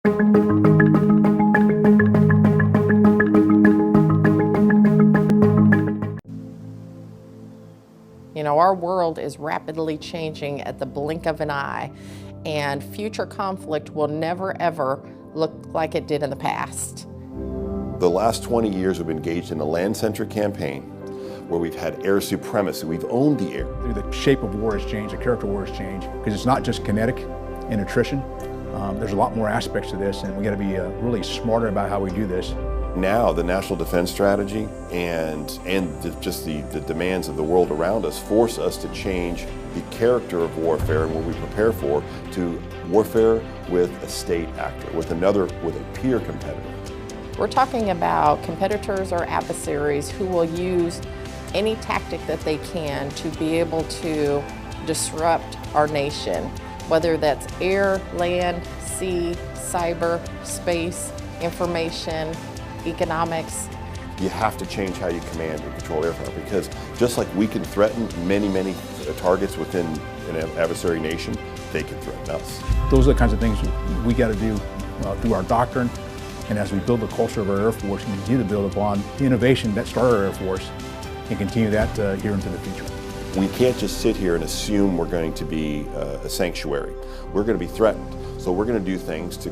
You know, our world is rapidly changing at the blink of an eye, and future conflict will never ever look like it did in the past. The last 20 years we've engaged in a land-centric campaign where we've had air supremacy. We've owned the air. The shape of war has changed, the character of war has changed, because it's not just kinetic and attrition. There's a lot more aspects to this, and we got to be really smarter about how we do this. Now, the national defense strategy and just the demands of the world around us force us to change the character of warfare and what we prepare for to warfare with a state actor, with a peer competitor. We're talking about competitors or adversaries who will use any tactic that they can to be able to disrupt our nation, whether that's air, land, sea, cyber, space, information, economics. You have to change how you command and control aircraft, because just like we can threaten many targets within an adversary nation, they can threaten us. Those are the kinds of things we got to do through our doctrine, and as we build the culture of our Air Force and continue to build upon the innovation that started our Air Force and continue that here into the future. We can't just sit here and assume we're going to be a sanctuary. We're going to be threatened, so we're going to do things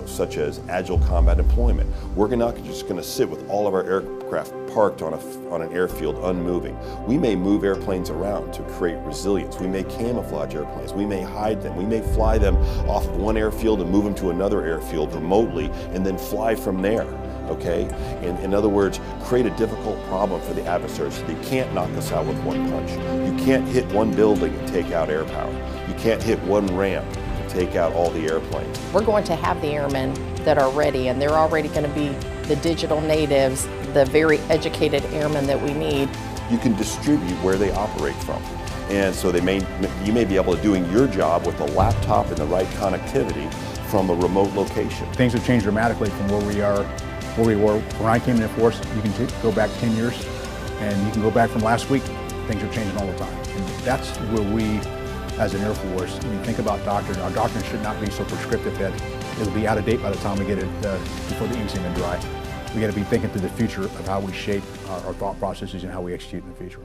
such as Agile Combat Employment. We're not just going to sit with all of our aircraft parked on an airfield unmoving. We may move airplanes around to create resilience. We may camouflage airplanes. We may hide them. We may fly them off of one airfield and move them to another airfield remotely and then fly from there. Okay? In other words, create a difficult problem for the adversaries so they can't knock us out with one punch. You can't hit one building and take out air power. You can't hit one ramp and take out all the airplanes. We're going to have the airmen that are ready, and they're already going to be the digital natives, the very educated airmen that we need. You can distribute where they operate from. And so you may be able to doing your job with a laptop and the right connectivity from a remote location. Things have changed dramatically from where we were when I came in the force. You can go back 10 years, and you can go back from last week. Things are changing all the time. And that's where we, as an Air Force, when you think about doctrine, our doctrine should not be so prescriptive that it'll be out of date by the time we get it before the ink's even dry. We got to be thinking through the future of how we shape our thought processes and how we execute in the future.